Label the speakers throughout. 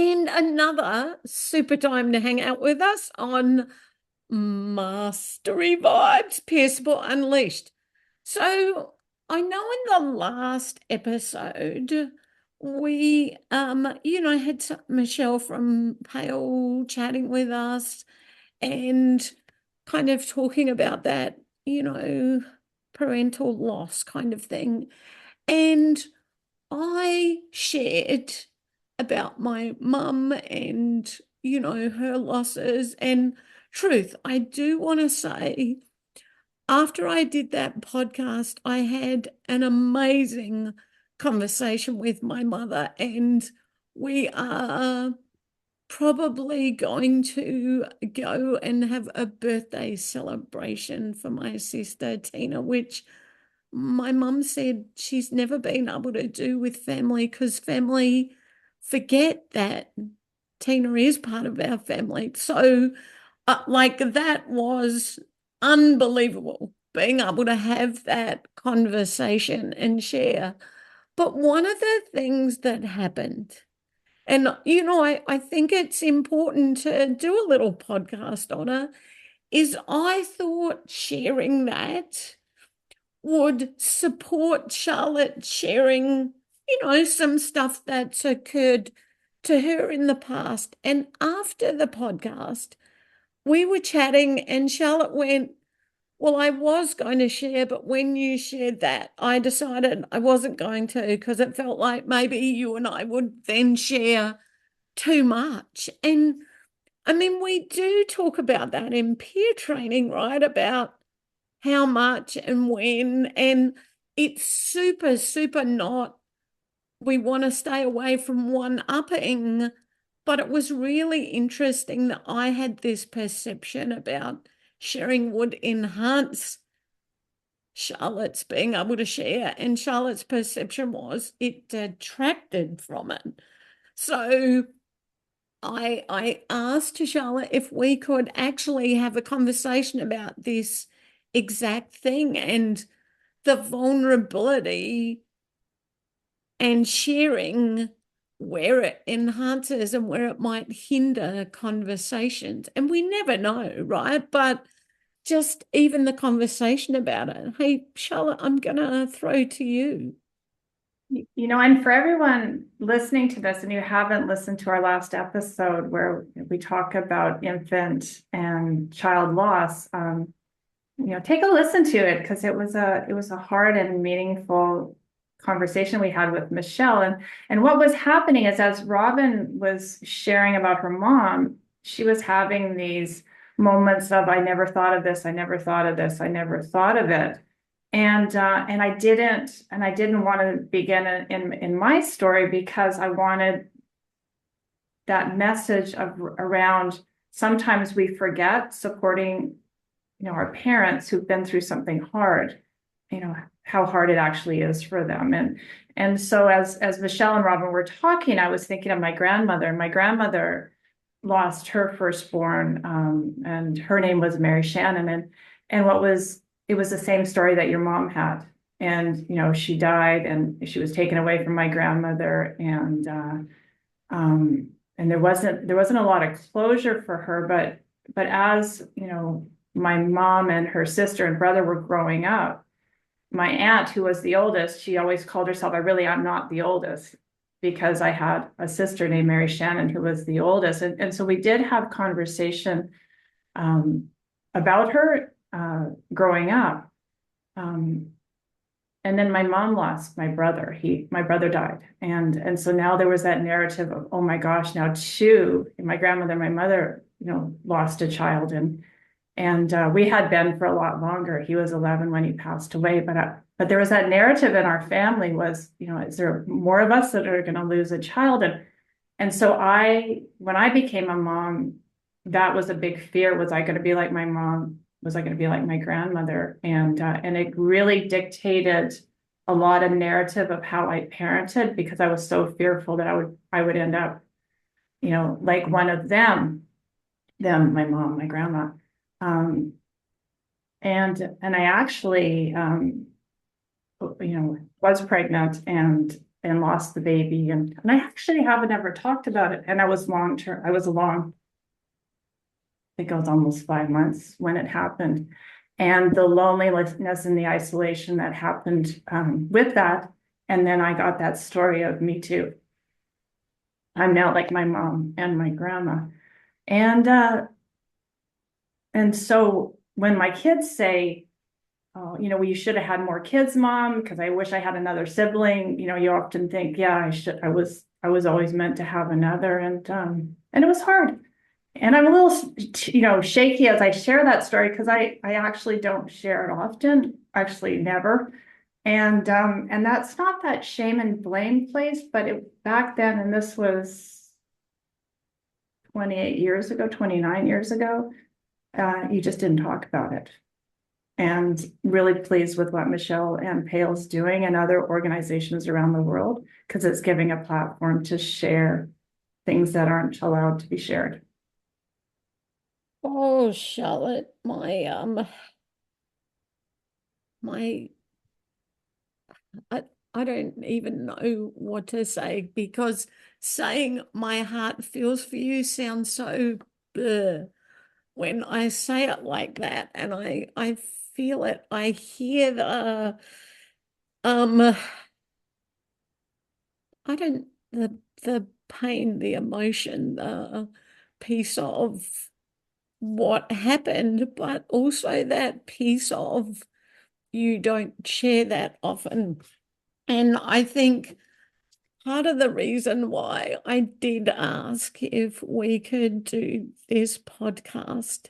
Speaker 1: and another super time to hang out with us on Mastery Vibes, Pierceable Unleashed. So I know in the last episode we had Michelle from Pale chatting with us and kind of talking about that, parental loss kind of thing. And I shared about my mum and, her losses. And truth, I do want to say, after I did that podcast, I had an amazing conversation with my mother, and we are probably going to go and have a birthday celebration for my sister Tina, which my mum said she's never been able to do with family because family forget that Tina is part of our family. So, that was unbelievable being able to have that conversation and share. But one of the things that happened, and I think it's important to do a little podcast on it, is I thought sharing that would support Charlotte sharing, some stuff that's occurred to her in the past. And after the podcast, we were chatting, and Charlotte went, well, I was going to share, but when you shared that, I decided I wasn't going to because it felt like maybe you and I would then share too much. And I mean, we do talk about that in peer training, right? About how much and when. And it's super, super not, we want to stay away from one-upping. But it was really interesting that I had this perception about sharing would enhance Charlotte's being able to share, and Charlotte's perception was it detracted from it. So I asked Charlotte if we could actually have a conversation about this exact thing and the vulnerability and sharing where it enhances and where it might hinder conversations. And we never know, right? But just even the conversation about it. Hey, Charlotte, I'm going to throw to you.
Speaker 2: And for everyone listening to this, and you haven't listened to our last episode where we talk about infant and child loss, take a listen to it because it was a hard and meaningful conversation we had with Michelle. And what was happening is as Robyn was sharing about her mom, she was having these moments of, I never thought of this, I never thought of this, I never thought of it. And I didn't want to begin in my story because I wanted that message of around sometimes we forget supporting, our parents who've been through something hard, how hard it actually is for them. And so as Michelle and Robyn were talking, I was thinking of my grandmother. And my grandmother lost her firstborn, and her name was Mary Shannon. And it was the same story that your mom had. And, she died and she was taken away from my grandmother. And there wasn't a lot of closure for her, but as, my mom and her sister and brother were growing up, my aunt, who was the oldest, she always called herself, I really am not the oldest, because I had a sister named Mary Shannon who was the oldest. And so we did have conversation about her growing up. And then my mom lost my brother. My brother died. And so now there was that narrative of, oh my gosh, now my grandmother, my mother, lost a child. And we had Ben for a lot longer. He was 11 when he passed away. But there was that narrative in our family was, is there more of us that are going to lose a child? And so when I became a mom, that was a big fear. Was I going to be like my mom? Was I going to be like my grandmother? And it really dictated a lot of narrative of how I parented because I was so fearful that I would end up, like one of them, my mom, my grandma. And I actually, was pregnant and and lost the baby. And I actually haven't ever talked about it. And I was long term, I was along, I think it was almost 5 months when it happened. And the loneliness and the isolation that happened with that. And then I got that story of me too. I'm now like my mom and my grandma. And and so when my kids say, oh, well, you should have had more kids, mom, because I wish I had another sibling, you often think, yeah, I was always meant to have another. And it was hard. And I'm a little, shaky as I share that story because I actually don't share it often, actually never. And that's not that shame and blame place, but back then, and this was 28 years ago, 29 years ago, you just didn't talk about it. And really pleased with what Michelle and Pale's doing and other organizations around the world, because it's giving a platform to share things that aren't allowed to be shared.
Speaker 1: Oh, Charlotte, my I, I don't even know what to say because saying my heart feels for you sounds so bleh when I say it like that, and I feel it. I hear um I don't the pain, the emotion, the piece of what happened, but also that piece of you don't share that often. And I think part of the reason why I did ask if we could do this podcast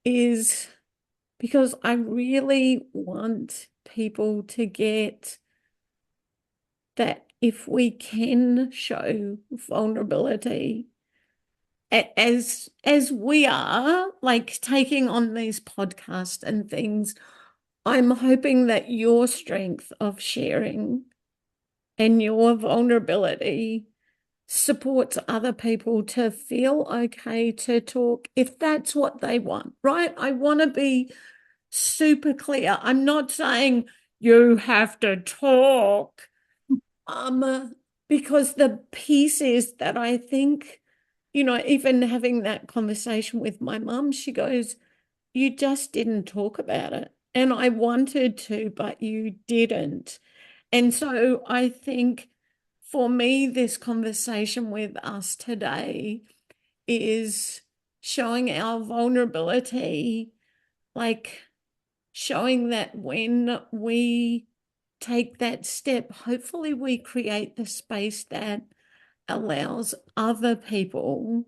Speaker 1: is because I really want people to get that if we can show vulnerability as we are like taking on these podcasts and things, I'm hoping that your strength of sharing and your vulnerability supports other people to feel okay to talk if that's what they want, right? I want to be super clear. I'm not saying you have to talk, because the piece is that I think, even having that conversation with my mum, she goes, you just didn't talk about it. And I wanted to, but you didn't. And so I think for me, this conversation with us today is showing our vulnerability, like showing that when we take that step, hopefully we create the space that allows other people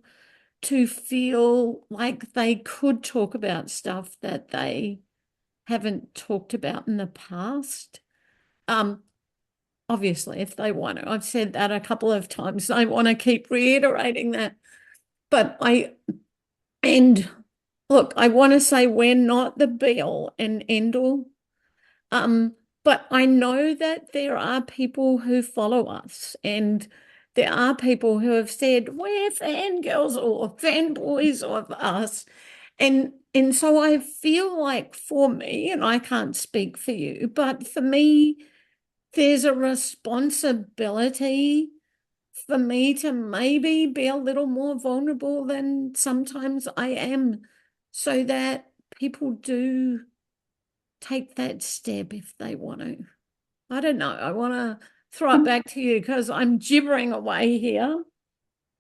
Speaker 1: to feel like they could talk about stuff that they haven't talked about in the past. Um, Obviously, if they want to. I've said that a couple of times. I want to keep reiterating that. But and look, I want to say we're not the be all and end all. Um, but I know that there are people who follow us, and there are people who have said, we're fangirls or fanboys of us. And so I feel like for me, and I can't speak for you, but for me, there's a responsibility for me to maybe be a little more vulnerable than sometimes I am, so that people do take that step if they want to. I don't know. I want to throw it back to you because I'm gibbering away here.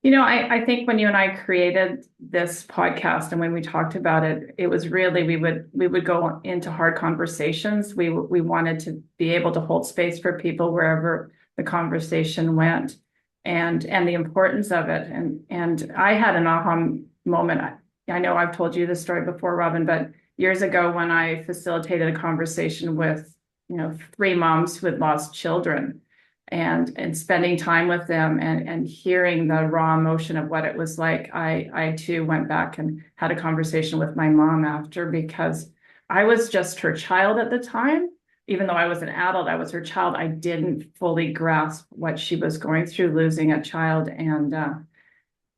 Speaker 2: I think when you and I created this podcast and when we talked about it, it was really we would go into hard conversations. We wanted to be able to hold space for people wherever the conversation went, and the importance of it. And I had an aha moment. I know I've told you this story before, Robyn, but years ago when I facilitated a conversation with, 3 moms who had lost children and spending time with them and hearing the raw emotion of what it was like, I too went back and had a conversation with my mom after, because I was just her child at the time. Even though I was an adult, I was her child. I didn't fully grasp what she was going through, losing a child. And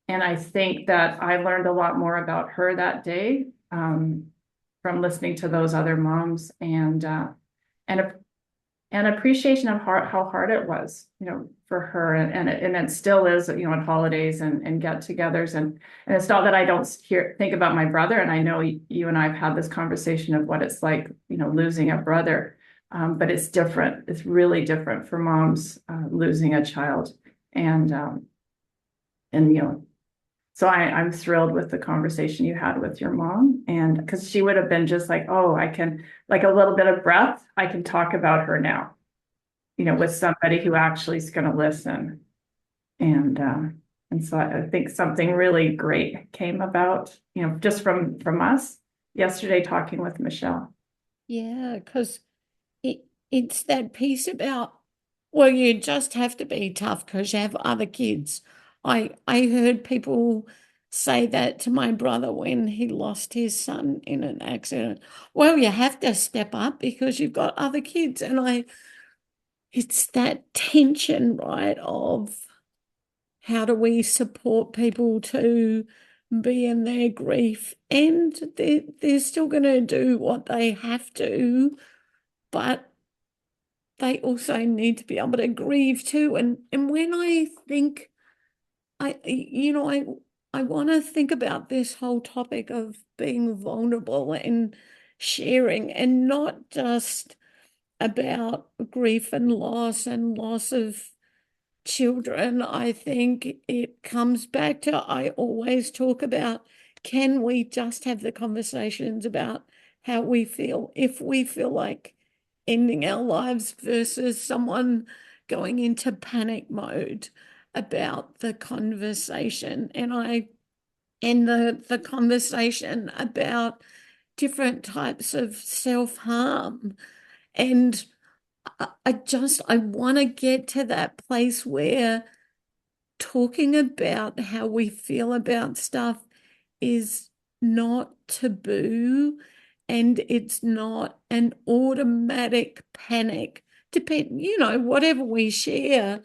Speaker 2: I think that I learned a lot more about her that day, from listening to those other moms, and and appreciation of how hard it was, for her, and it still is, at holidays and get-togethers, and it's not that I don't think about my brother, and I know you and I've had this conversation of what it's like, losing a brother, but it's different. It's really different for moms losing a child, and so I'm thrilled with the conversation you had with your mom, and because she would have been just like, oh, I can, like a little bit of breath, I can talk about her now, with somebody who actually is going to listen. And so I think something really great came about, just from us yesterday talking with Michelle.
Speaker 1: Yeah, because it's that piece about, well, you just have to be tough because you have other kids. I heard people say that to my brother when he lost his son in an accident. Well, you have to step up because you've got other kids. And it's that tension, right, of how do we support people to be in their grief, and they're still going to do what they have to, but they also need to be able to grieve too. And when I think, I want to think about this whole topic of being vulnerable and sharing, and not just about grief and loss of children. I think it comes back to, I always talk about, can we just have the conversations about how we feel, if we feel like ending our lives, versus someone going into panic mode about the conversation. And the conversation about different types of self-harm. And I want to get to that place where talking about how we feel about stuff is not taboo, and it's not an automatic panic. Whatever we share,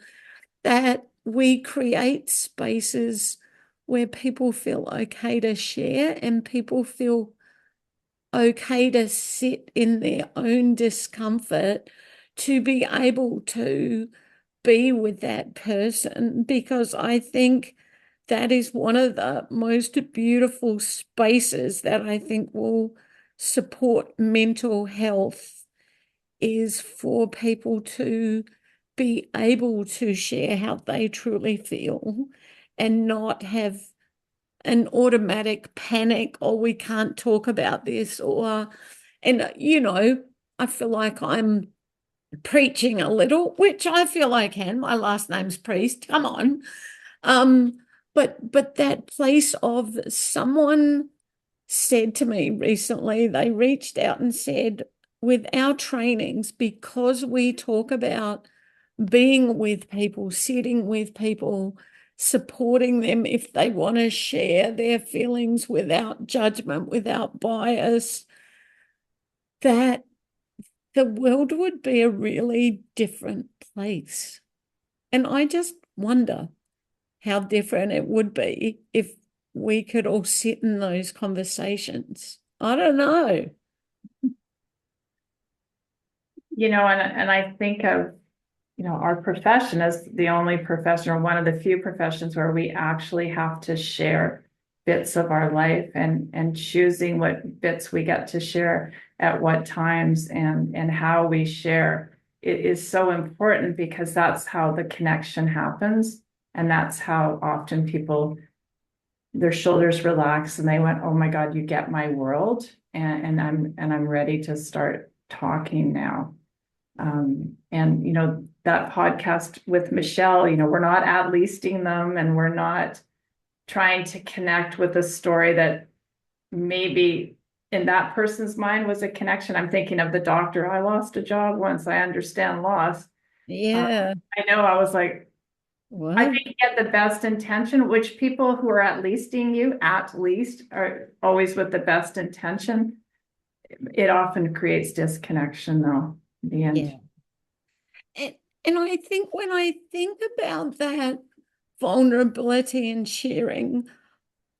Speaker 1: that we create spaces where people feel okay to share, and people feel okay to sit in their own discomfort, to be able to be with that person, because I think that is one of the most beautiful spaces that I think will support mental health, is for people to be able to share how they truly feel, and not have an automatic panic, or we can't talk about this, and I feel like I'm preaching a little, which I feel I can. My last name's Priest. Come on. Um, but that place of, someone said to me recently, they reached out and said, with our trainings, because we talk about being with people, sitting with people, supporting them if they want to share their feelings without judgment, without bias, that the world would be a really different place. And I just wonder how different it would be if we could all sit in those conversations. I don't know.
Speaker 2: And I think of, our profession as the only profession, or one of the few professions, where we actually have to share bits of our life, and choosing what bits we get to share at what times, and how we share. It is so important, because that's how the connection happens. And that's how often people, their shoulders relax, and they went, oh my God, you get my world. And I'm ready to start talking now. And that podcast with Michelle, we're not ad leasing them, and we're not trying to connect with a story that maybe in that person's mind was a connection. I'm thinking of the doctor. I lost a job once. I understand loss.
Speaker 1: Yeah.
Speaker 2: I know, I was like, I
Speaker 1: Well,
Speaker 2: think you get the best intention, which people who are at leasting you, at least, are always with the best intention. It often creates disconnection, though, in the end.
Speaker 1: yeah. And, and I think when I think about that vulnerability and sharing,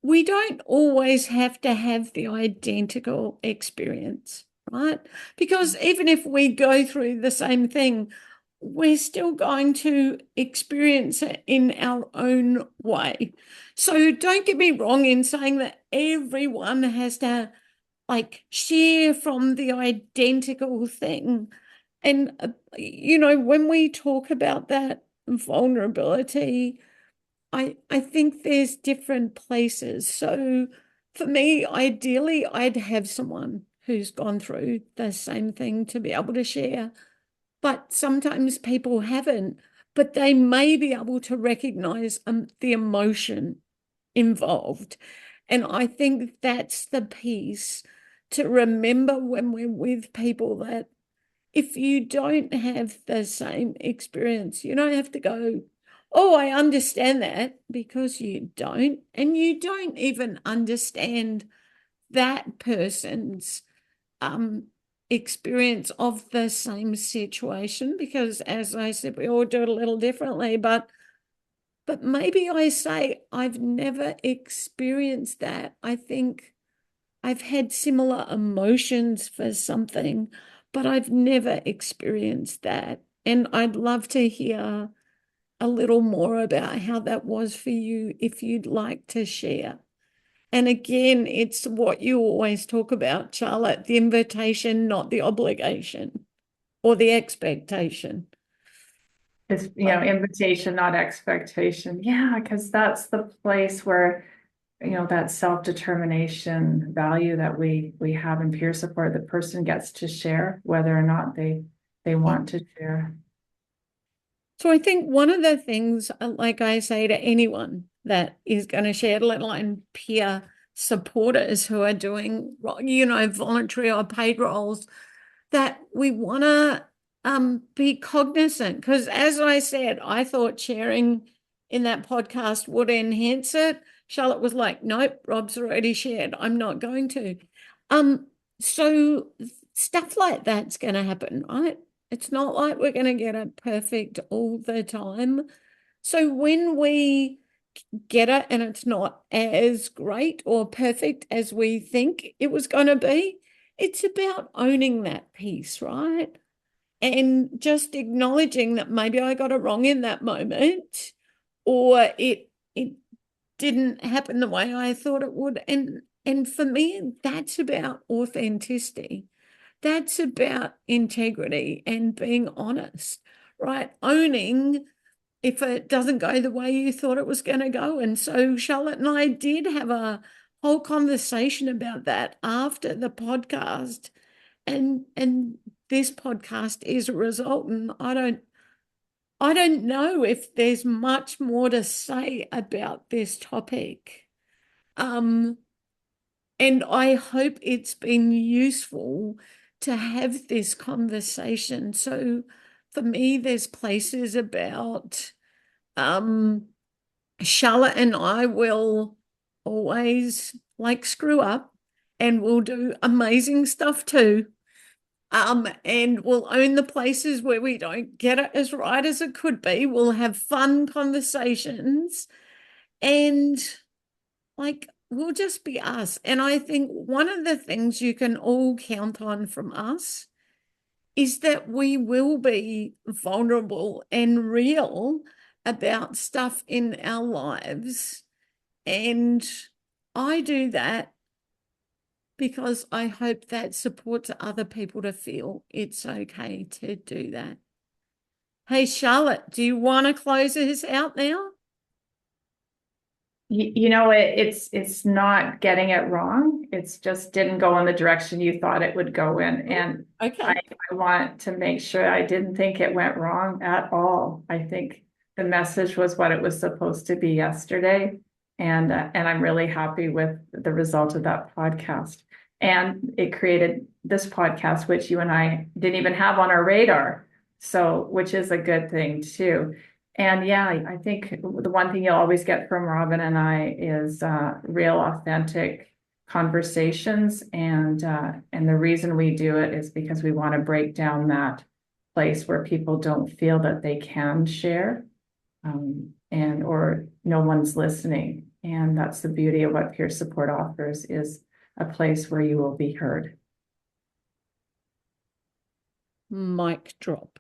Speaker 1: we don't always have to have the identical experience, right? Because even if we go through the same thing, we're still going to experience it in our own way. So don't get me wrong in saying that everyone has to like share from the identical thing. And, when we talk about that vulnerability, I think there's different places. So for me, ideally, I'd have someone who's gone through the same thing to be able to share. But sometimes people haven't, but they may be able to recognize the emotion involved. And I think that's the piece to remember when we're with people, that if you don't have the same experience, you don't have to go, oh, I understand that, because you don't. And you don't even understand that person's experience of the same situation, because as I said, we all do it a little differently, but maybe I say I've never experienced that. I think I've had similar emotions for something, but I've never experienced that. And I'd love to hear a little more about how that was for you, if you'd like to share. And again, it's what you always talk about, Charlotte, the invitation, not the obligation or the expectation.
Speaker 2: It's, invitation, not expectation. Yeah, because that's the place where, that self-determination value that we have in peer support, the person gets to share whether or not they want to share.
Speaker 1: So I think one of the things, like I say to anyone that is going to share, let alone peer supporters who are doing, voluntary or paid roles, that we want to be cognizant. Because as I said, I thought sharing in that podcast would enhance it. Charlotte was like, nope, Rob's already shared. I'm not going to. So stuff like that's going to happen, right? It's not like we're going to get it perfect all the time. So when we get it and it's not as great or perfect as we think it was going to be, it's about owning that piece, right? And just acknowledging that maybe I got it wrong in that moment, or it didn't happen the way I thought it would. And for me, that's about authenticity. That's about integrity and being honest, right? Owning if it doesn't go the way you thought it was going to go. And so Charlotte and I did have a whole conversation about that after the podcast. And this podcast is a result. And I don't know if there's much more to say about this topic. And I hope it's been useful to have this conversation. So for me, there's places about Charlotte and I will always like screw up, and we'll do amazing stuff too. And we'll own the places where we don't get it as right as it could be. We'll have fun conversations, and like we'll just be us. And I think one of the things you can all count on from us is that we will be vulnerable and real about stuff in our lives. And I do that because I hope that supports other people to feel it's okay to do that. Hey, Charlotte, do you want to close this out now?
Speaker 2: It's not getting it wrong. It's just didn't go in the direction you thought it would go in. And
Speaker 1: Okay.
Speaker 2: I want to make sure I didn't think it went wrong at all. I think the message was what it was supposed to be yesterday. And I'm really happy with the result of that podcast. And it created this podcast, which you and I didn't even have on our radar. So, which is a good thing too. And yeah, I think the one thing you'll always get from Robyn and I is real authentic conversations. And the reason we do it is because we want to break down that place where people don't feel that they can share, and or no one's listening. And that's the beauty of what peer support offers, is a place where you will be heard.
Speaker 1: Mic drop.